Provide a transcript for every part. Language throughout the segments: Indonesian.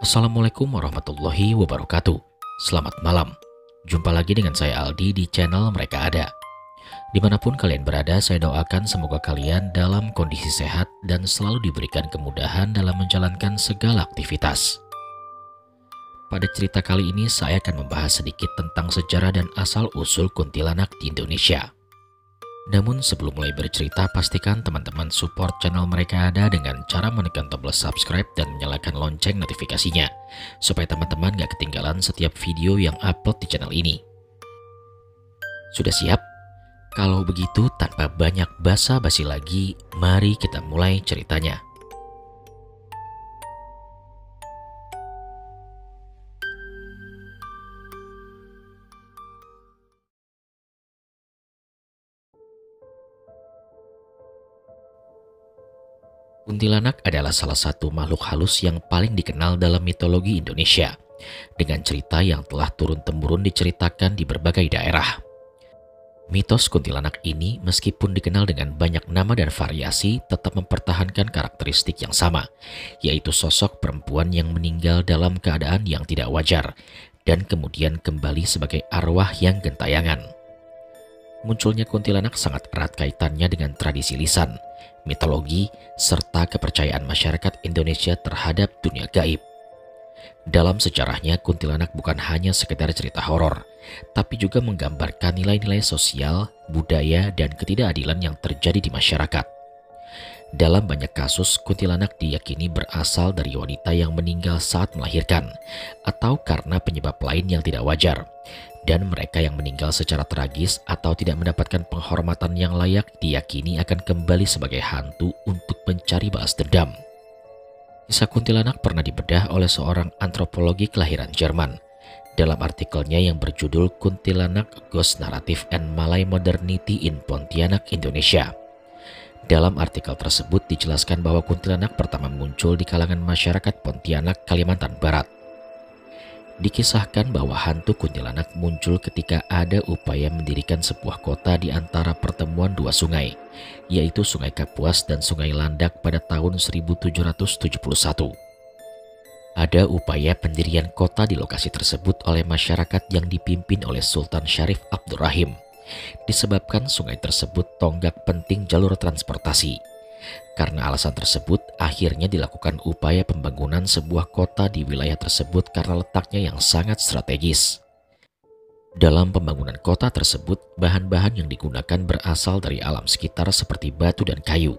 Assalamualaikum warahmatullahi wabarakatuh. Selamat malam. Jumpa lagi dengan saya Aldi di channel Mereka Ada. Dimanapun kalian berada, saya doakan semoga kalian dalam kondisi sehat dan selalu diberikan kemudahan dalam menjalankan segala aktivitas. Pada cerita kali ini saya akan membahas sedikit tentang sejarah dan asal-usul kuntilanak di Indonesia. Namun sebelum mulai bercerita, pastikan teman-teman support channel Mereka Ada dengan cara menekan tombol subscribe dan menyalakan lonceng notifikasinya, supaya teman-teman gak ketinggalan setiap video yang upload di channel ini. Sudah siap? Kalau begitu, tanpa banyak basa-basi lagi, mari kita mulai ceritanya. Kuntilanak adalah salah satu makhluk halus yang paling dikenal dalam mitologi Indonesia, dengan cerita yang telah turun-temurun diceritakan di berbagai daerah. Mitos kuntilanak ini meskipun dikenal dengan banyak nama dan variasi, tetap mempertahankan karakteristik yang sama, yaitu sosok perempuan yang meninggal dalam keadaan yang tidak wajar, dan kemudian kembali sebagai arwah yang gentayangan. Munculnya kuntilanak sangat erat kaitannya dengan tradisi lisan, mitologi, serta kepercayaan masyarakat Indonesia terhadap dunia gaib. Dalam sejarahnya, kuntilanak bukan hanya sekedar cerita horor, tapi juga menggambarkan nilai-nilai sosial, budaya, dan ketidakadilan yang terjadi di masyarakat. Dalam banyak kasus, kuntilanak diyakini berasal dari wanita yang meninggal saat melahirkan, atau karena penyebab lain yang tidak wajar. Dan mereka yang meninggal secara tragis atau tidak mendapatkan penghormatan yang layak diyakini akan kembali sebagai hantu untuk mencari balas dendam. Kisah kuntilanak pernah dibedah oleh seorang antropologi kelahiran Jerman dalam artikelnya yang berjudul Kuntilanak Ghost Narrative and Malay Modernity in Pontianak, Indonesia. Dalam artikel tersebut dijelaskan bahwa kuntilanak pertama muncul di kalangan masyarakat Pontianak, Kalimantan Barat. Dikisahkan bahwa hantu kuntilanak muncul ketika ada upaya mendirikan sebuah kota di antara pertemuan dua sungai, yaitu Sungai Kapuas dan Sungai Landak pada tahun 1771. Ada upaya pendirian kota di lokasi tersebut oleh masyarakat yang dipimpin oleh Sultan Syarif Abdurrahim, disebabkan sungai tersebut tonggak penting jalur transportasi. Karena alasan tersebut, akhirnya dilakukan upaya pembangunan sebuah kota di wilayah tersebut karena letaknya yang sangat strategis. Dalam pembangunan kota tersebut, bahan-bahan yang digunakan berasal dari alam sekitar seperti batu dan kayu.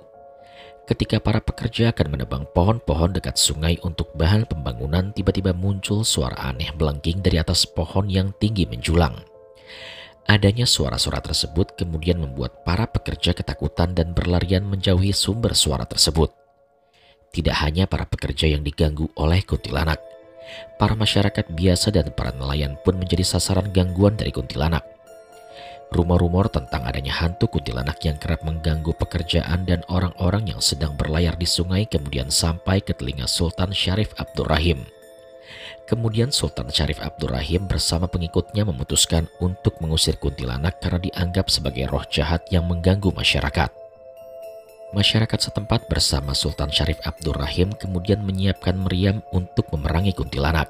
Ketika para pekerja akan menebang pohon-pohon dekat sungai untuk bahan pembangunan, tiba-tiba muncul suara aneh melengking dari atas pohon yang tinggi menjulang. Adanya suara-suara tersebut kemudian membuat para pekerja ketakutan dan berlarian menjauhi sumber suara tersebut. Tidak hanya para pekerja yang diganggu oleh kuntilanak, para masyarakat biasa dan para nelayan pun menjadi sasaran gangguan dari kuntilanak. Rumor-rumor tentang adanya hantu kuntilanak yang kerap mengganggu pekerjaan dan orang-orang yang sedang berlayar di sungai kemudian sampai ke telinga Sultan Syarif Abdurrahim. Kemudian Sultan Syarif Abdurrahim bersama pengikutnya memutuskan untuk mengusir kuntilanak karena dianggap sebagai roh jahat yang mengganggu masyarakat. Masyarakat setempat bersama Sultan Syarif Abdurrahim kemudian menyiapkan meriam untuk memerangi kuntilanak.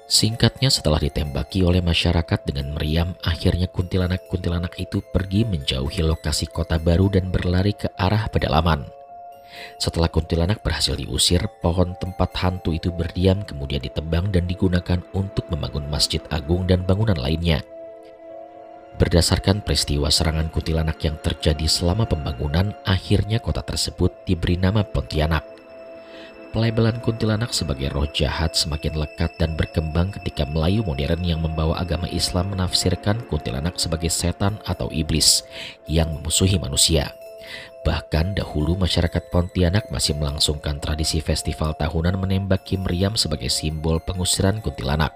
Singkatnya, setelah ditembaki oleh masyarakat dengan meriam, akhirnya kuntilanak-kuntilanak itu pergi menjauhi lokasi kota baru dan berlari ke arah pedalaman. Setelah kuntilanak berhasil diusir, pohon tempat hantu itu berdiam kemudian ditebang dan digunakan untuk membangun masjid agung dan bangunan lainnya. Berdasarkan peristiwa serangan kuntilanak yang terjadi selama pembangunan, akhirnya kota tersebut diberi nama Pontianak. Pelabelan kuntilanak sebagai roh jahat semakin lekat dan berkembang ketika Melayu modern yang membawa agama Islam menafsirkan kuntilanak sebagai setan atau iblis yang memusuhi manusia. Bahkan dahulu masyarakat Pontianak masih melangsungkan tradisi festival tahunan menembaki meriam sebagai simbol pengusiran kuntilanak.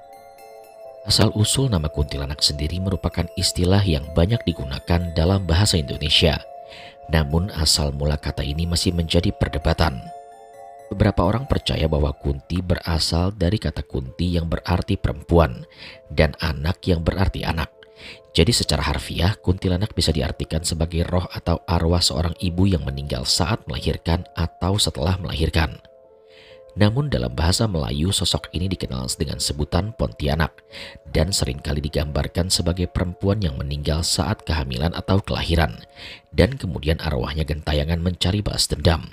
Asal-usul nama kuntilanak sendiri merupakan istilah yang banyak digunakan dalam bahasa Indonesia. Namun asal mula kata ini masih menjadi perdebatan. Beberapa orang percaya bahwa kunti berasal dari kata kunti yang berarti perempuan dan anak yang berarti anak. Jadi secara harfiah, kuntilanak bisa diartikan sebagai roh atau arwah seorang ibu yang meninggal saat melahirkan atau setelah melahirkan. Namun dalam bahasa Melayu sosok ini dikenal dengan sebutan Pontianak dan seringkali digambarkan sebagai perempuan yang meninggal saat kehamilan atau kelahiran dan kemudian arwahnya gentayangan mencari balas dendam.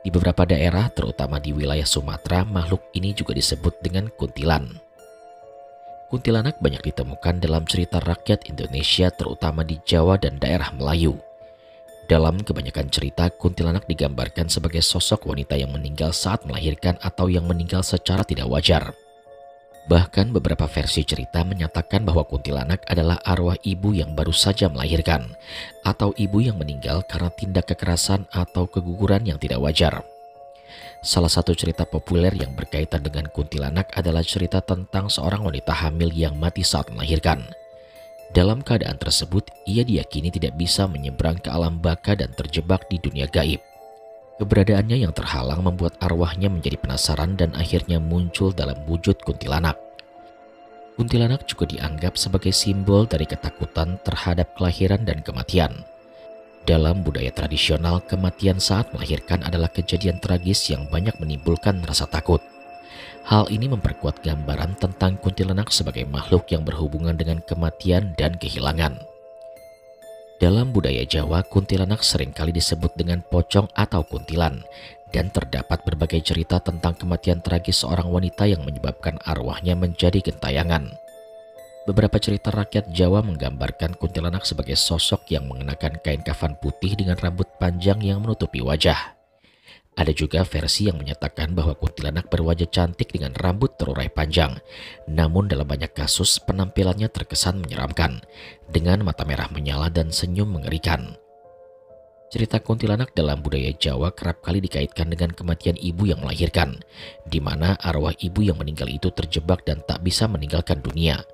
Di beberapa daerah terutama di wilayah Sumatera, makhluk ini juga disebut dengan kuntilan. Kuntilanak banyak ditemukan dalam cerita rakyat Indonesia terutama di Jawa dan daerah Melayu. Dalam kebanyakan cerita, kuntilanak digambarkan sebagai sosok wanita yang meninggal saat melahirkan atau yang meninggal secara tidak wajar. Bahkan beberapa versi cerita menyatakan bahwa kuntilanak adalah arwah ibu yang baru saja melahirkan atau ibu yang meninggal karena tindak kekerasan atau keguguran yang tidak wajar. Salah satu cerita populer yang berkaitan dengan kuntilanak adalah cerita tentang seorang wanita hamil yang mati saat melahirkan. Dalam keadaan tersebut, ia diyakini tidak bisa menyeberang ke alam baka dan terjebak di dunia gaib. Keberadaannya yang terhalang membuat arwahnya menjadi penasaran dan akhirnya muncul dalam wujud kuntilanak. Kuntilanak juga dianggap sebagai simbol dari ketakutan terhadap kelahiran dan kematian. Dalam budaya tradisional, kematian saat melahirkan adalah kejadian tragis yang banyak menimbulkan rasa takut. Hal ini memperkuat gambaran tentang kuntilanak sebagai makhluk yang berhubungan dengan kematian dan kehilangan. Dalam budaya Jawa, kuntilanak seringkali disebut dengan pocong atau kuntilan, dan terdapat berbagai cerita tentang kematian tragis seorang wanita yang menyebabkan arwahnya menjadi gentayangan. Beberapa cerita rakyat Jawa menggambarkan kuntilanak sebagai sosok yang mengenakan kain kafan putih dengan rambut panjang yang menutupi wajah. Ada juga versi yang menyatakan bahwa kuntilanak berwajah cantik dengan rambut terurai panjang. Namun dalam banyak kasus penampilannya terkesan menyeramkan, dengan mata merah menyala dan senyum mengerikan. Cerita kuntilanak dalam budaya Jawa kerap kali dikaitkan dengan kematian ibu yang melahirkan, di mana arwah ibu yang meninggal itu terjebak dan tak bisa meninggalkan dunia.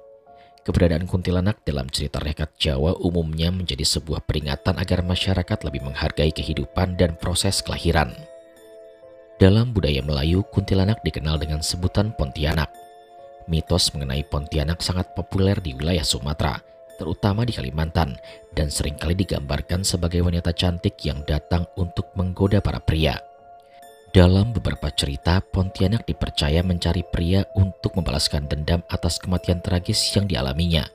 Keberadaan kuntilanak dalam cerita rakyat Jawa umumnya menjadi sebuah peringatan agar masyarakat lebih menghargai kehidupan dan proses kelahiran. Dalam budaya Melayu, kuntilanak dikenal dengan sebutan Pontianak. Mitos mengenai Pontianak sangat populer di wilayah Sumatera, terutama di Kalimantan, dan seringkali digambarkan sebagai wanita cantik yang datang untuk menggoda para pria. Dalam beberapa cerita, Pontianak dipercaya mencari pria untuk membalaskan dendam atas kematian tragis yang dialaminya,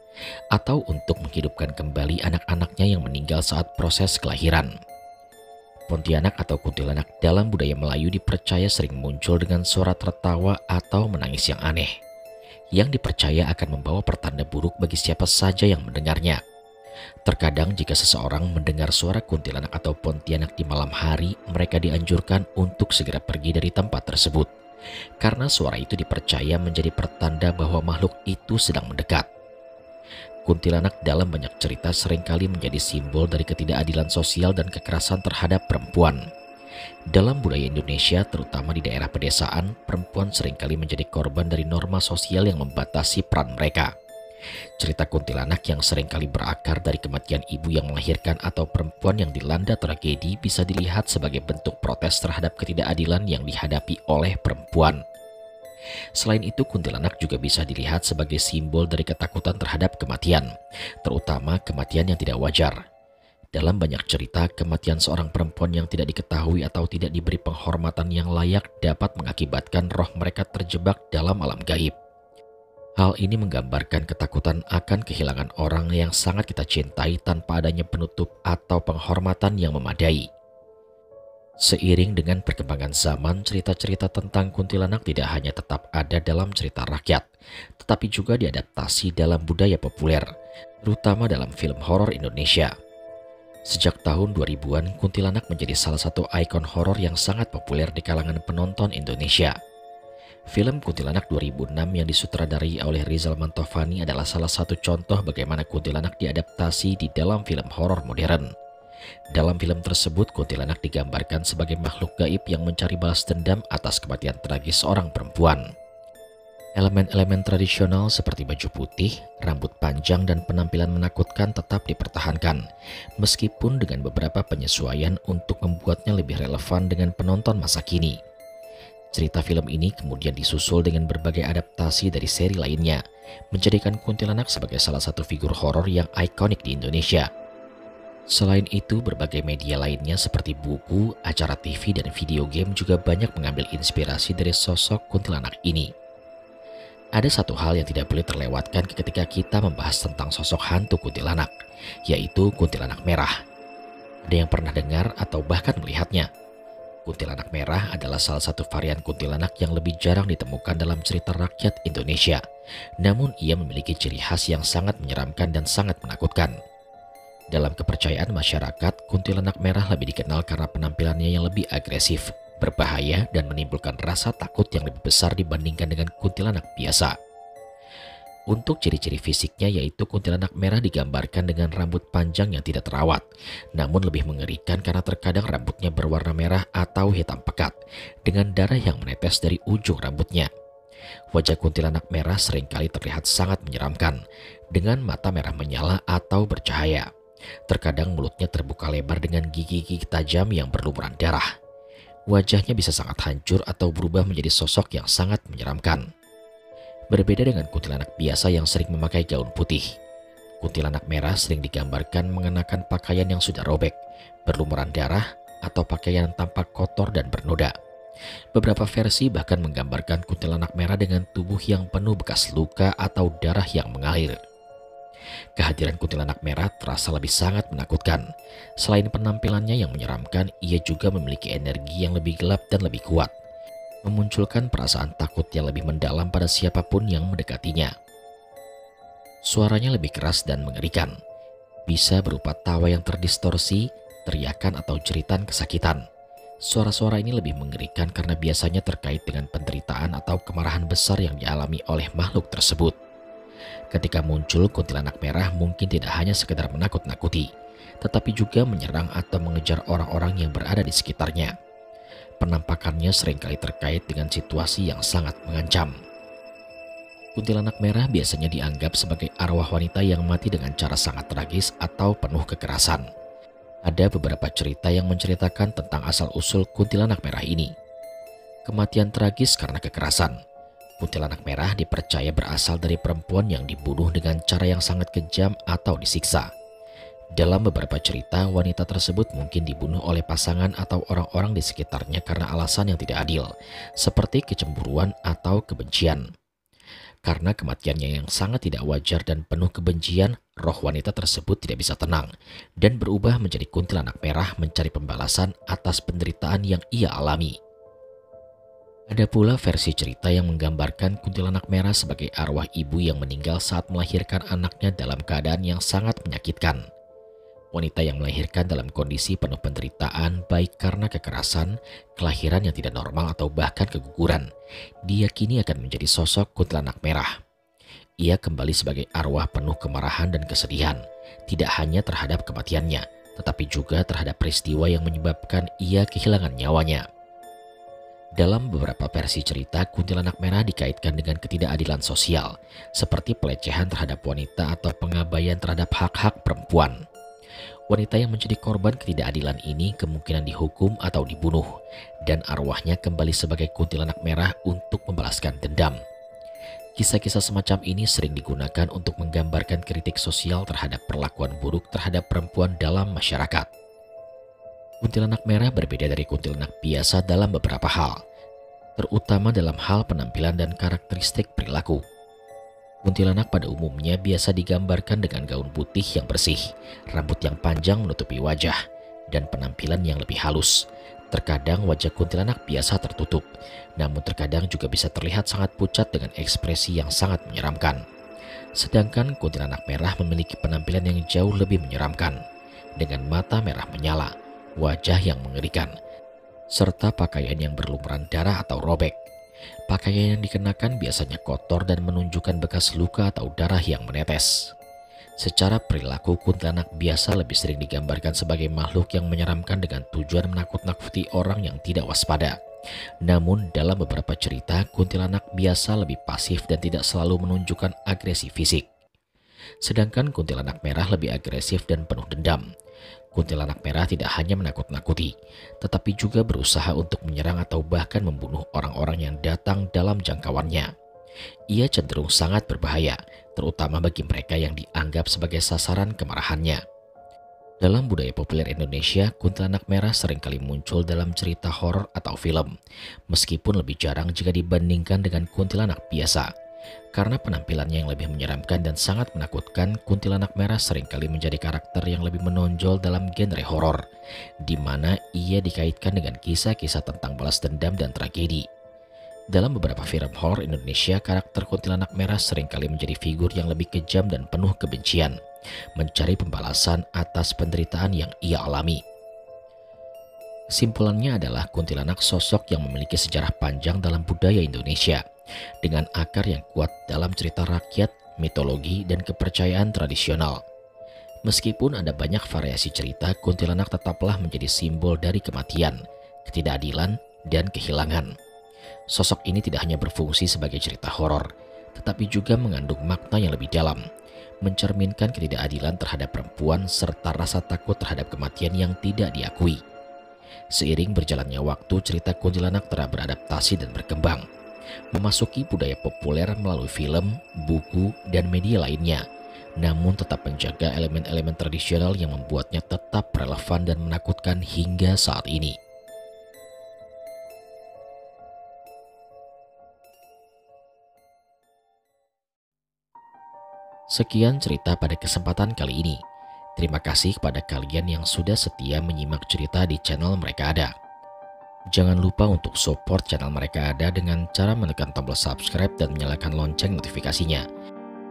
atau untuk menghidupkan kembali anak-anaknya yang meninggal saat proses kelahiran. Pontianak atau kuntilanak dalam budaya Melayu dipercaya sering muncul dengan suara tertawa atau menangis yang aneh, yang dipercaya akan membawa pertanda buruk bagi siapa saja yang mendengarnya. Terkadang jika seseorang mendengar suara kuntilanak atau Pontianak di malam hari, mereka dianjurkan untuk segera pergi dari tempat tersebut, karena suara itu dipercaya menjadi pertanda bahwa makhluk itu sedang mendekat. Kuntilanak dalam banyak cerita seringkali menjadi simbol dari ketidakadilan sosial dan kekerasan terhadap perempuan. Dalam budaya Indonesia, terutama di daerah pedesaan, perempuan seringkali menjadi korban dari norma sosial yang membatasi peran mereka. Cerita kuntilanak yang seringkali berakar dari kematian ibu yang melahirkan atau perempuan yang dilanda tragedi bisa dilihat sebagai bentuk protes terhadap ketidakadilan yang dihadapi oleh perempuan. Selain itu, kuntilanak juga bisa dilihat sebagai simbol dari ketakutan terhadap kematian, terutama kematian yang tidak wajar. Dalam banyak cerita, kematian seorang perempuan yang tidak diketahui atau tidak diberi penghormatan yang layak dapat mengakibatkan roh mereka terjebak dalam alam gaib. Hal ini menggambarkan ketakutan akan kehilangan orang yang sangat kita cintai tanpa adanya penutup atau penghormatan yang memadai. Seiring dengan perkembangan zaman, cerita-cerita tentang kuntilanak tidak hanya tetap ada dalam cerita rakyat, tetapi juga diadaptasi dalam budaya populer, terutama dalam film horor Indonesia. Sejak tahun 2000-an, kuntilanak menjadi salah satu ikon horor yang sangat populer di kalangan penonton Indonesia. Film Kuntilanak 2006 yang disutradarai oleh Rizal Mantovani adalah salah satu contoh bagaimana kuntilanak diadaptasi di dalam film horor modern. Dalam film tersebut, kuntilanak digambarkan sebagai makhluk gaib yang mencari balas dendam atas kematian tragis seorang perempuan. Elemen-elemen tradisional seperti baju putih, rambut panjang, dan penampilan menakutkan tetap dipertahankan, meskipun dengan beberapa penyesuaian untuk membuatnya lebih relevan dengan penonton masa kini. Cerita film ini kemudian disusul dengan berbagai adaptasi dari seri lainnya, menjadikan kuntilanak sebagai salah satu figur horor yang ikonik di Indonesia. Selain itu, berbagai media lainnya seperti buku, acara TV, dan video game juga banyak mengambil inspirasi dari sosok kuntilanak ini. Ada satu hal yang tidak boleh terlewatkan ketika kita membahas tentang sosok hantu kuntilanak, yaitu kuntilanak merah. Ada yang pernah dengar atau bahkan melihatnya? Kuntilanak merah adalah salah satu varian kuntilanak yang lebih jarang ditemukan dalam cerita rakyat Indonesia. Namun ia memiliki ciri khas yang sangat menyeramkan dan sangat menakutkan. Dalam kepercayaan masyarakat, kuntilanak merah lebih dikenal karena penampilannya yang lebih agresif, berbahaya, dan menimbulkan rasa takut yang lebih besar dibandingkan dengan kuntilanak biasa. Untuk ciri-ciri fisiknya yaitu kuntilanak merah digambarkan dengan rambut panjang yang tidak terawat, namun lebih mengerikan karena terkadang rambutnya berwarna merah atau hitam pekat, dengan darah yang menetes dari ujung rambutnya. Wajah kuntilanak merah seringkali terlihat sangat menyeramkan, dengan mata merah menyala atau bercahaya. Terkadang mulutnya terbuka lebar dengan gigi-gigi tajam yang berlumuran darah. Wajahnya bisa sangat hancur atau berubah menjadi sosok yang sangat menyeramkan. Berbeda dengan kuntilanak biasa yang sering memakai gaun putih, kuntilanak merah sering digambarkan mengenakan pakaian yang sudah robek, berlumuran darah, atau pakaian yang tampak kotor dan bernoda. Beberapa versi bahkan menggambarkan kuntilanak merah dengan tubuh yang penuh bekas luka atau darah yang mengalir. Kehadiran kuntilanak merah terasa lebih sangat menakutkan. Selain penampilannya yang menyeramkan, ia juga memiliki energi yang lebih gelap dan lebih kuat, memunculkan perasaan takut yang lebih mendalam pada siapapun yang mendekatinya. Suaranya lebih keras dan mengerikan, bisa berupa tawa yang terdistorsi, teriakan atau jeritan kesakitan. Suara-suara ini lebih mengerikan karena biasanya terkait dengan penderitaan atau kemarahan besar yang dialami oleh makhluk tersebut. Ketika muncul, kuntilanak merah mungkin tidak hanya sekedar menakut-nakuti, tetapi juga menyerang atau mengejar orang-orang yang berada di sekitarnya. Penampakannya seringkali terkait dengan situasi yang sangat mengancam. Kuntilanak merah biasanya dianggap sebagai arwah wanita yang mati dengan cara sangat tragis atau penuh kekerasan. Ada beberapa cerita yang menceritakan tentang asal-usul kuntilanak merah ini. Kematian tragis karena kekerasan. Kuntilanak merah dipercaya berasal dari perempuan yang dibunuh dengan cara yang sangat kejam atau disiksa. Dalam beberapa cerita, wanita tersebut mungkin dibunuh oleh pasangan atau orang-orang di sekitarnya karena alasan yang tidak adil, seperti kecemburuan atau kebencian. Karena kematiannya yang sangat tidak wajar dan penuh kebencian, roh wanita tersebut tidak bisa tenang dan berubah menjadi kuntilanak merah mencari pembalasan atas penderitaan yang ia alami. Ada pula versi cerita yang menggambarkan kuntilanak merah sebagai arwah ibu yang meninggal saat melahirkan anaknya dalam keadaan yang sangat menyakitkan. Wanita yang melahirkan dalam kondisi penuh penderitaan baik karena kekerasan, kelahiran yang tidak normal atau bahkan keguguran, diyakini akan menjadi sosok kuntilanak merah. Ia kembali sebagai arwah penuh kemarahan dan kesedihan, tidak hanya terhadap kematiannya, tetapi juga terhadap peristiwa yang menyebabkan ia kehilangan nyawanya. Dalam beberapa versi cerita, kuntilanak merah dikaitkan dengan ketidakadilan sosial, seperti pelecehan terhadap wanita atau pengabaian terhadap hak-hak perempuan. Wanita yang menjadi korban ketidakadilan ini kemungkinan dihukum atau dibunuh, dan arwahnya kembali sebagai kuntilanak merah untuk membalaskan dendam. Kisah-kisah semacam ini sering digunakan untuk menggambarkan kritik sosial terhadap perlakuan buruk terhadap perempuan dalam masyarakat. Kuntilanak merah berbeda dari kuntilanak biasa dalam beberapa hal, terutama dalam hal penampilan dan karakteristik perilaku. Kuntilanak pada umumnya biasa digambarkan dengan gaun putih yang bersih, rambut yang panjang menutupi wajah, dan penampilan yang lebih halus. Terkadang wajah kuntilanak biasa tertutup, namun terkadang juga bisa terlihat sangat pucat dengan ekspresi yang sangat menyeramkan. Sedangkan kuntilanak merah memiliki penampilan yang jauh lebih menyeramkan, dengan mata merah menyala, wajah yang mengerikan, serta pakaian yang berlumuran darah atau robek. Pakaian yang dikenakan biasanya kotor dan menunjukkan bekas luka atau darah yang menetes. Secara perilaku, kuntilanak biasa lebih sering digambarkan sebagai makhluk yang menyeramkan dengan tujuan menakut-nakuti orang yang tidak waspada. Namun dalam beberapa cerita, kuntilanak biasa lebih pasif dan tidak selalu menunjukkan agresi fisik. Sedangkan kuntilanak merah lebih agresif dan penuh dendam. Kuntilanak merah tidak hanya menakut-nakuti, tetapi juga berusaha untuk menyerang atau bahkan membunuh orang-orang yang datang dalam jangkauannya. Ia cenderung sangat berbahaya, terutama bagi mereka yang dianggap sebagai sasaran kemarahannya. Dalam budaya populer Indonesia, kuntilanak merah seringkali muncul dalam cerita horor atau film, meskipun lebih jarang jika dibandingkan dengan kuntilanak biasa. Karena penampilannya yang lebih menyeramkan dan sangat menakutkan, kuntilanak merah seringkali menjadi karakter yang lebih menonjol dalam genre horor, di mana ia dikaitkan dengan kisah-kisah tentang balas dendam dan tragedi. Dalam beberapa film horor Indonesia, karakter kuntilanak merah seringkali menjadi figur yang lebih kejam dan penuh kebencian, mencari pembalasan atas penderitaan yang ia alami. Simpulannya adalah kuntilanak sosok yang memiliki sejarah panjang dalam budaya Indonesia, dengan akar yang kuat dalam cerita rakyat, mitologi, dan kepercayaan tradisional. Meskipun ada banyak variasi cerita, kuntilanak tetaplah menjadi simbol dari kematian, ketidakadilan, dan kehilangan. Sosok ini tidak hanya berfungsi sebagai cerita horor, tetapi juga mengandung makna yang lebih dalam, mencerminkan ketidakadilan terhadap perempuan serta rasa takut terhadap kematian yang tidak diakui. Seiring berjalannya waktu, cerita kuntilanak telah beradaptasi dan berkembang, memasuki budaya populer melalui film, buku, dan media lainnya, namun tetap menjaga elemen-elemen tradisional yang membuatnya tetap relevan dan menakutkan hingga saat ini. Sekian cerita pada kesempatan kali ini. Terima kasih kepada kalian yang sudah setia menyimak cerita di channel Mereka Ada. Jangan lupa untuk support channel Mereka Ada dengan cara menekan tombol subscribe dan menyalakan lonceng notifikasinya.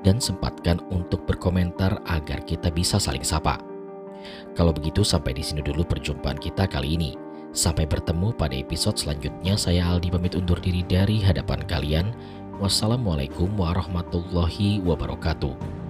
Dan sempatkan untuk berkomentar agar kita bisa saling sapa. Kalau begitu, sampai di sini dulu perjumpaan kita kali ini. Sampai bertemu pada episode selanjutnya. Saya Aldi pamit undur diri dari hadapan kalian. Wassalamualaikum warahmatullahi wabarakatuh.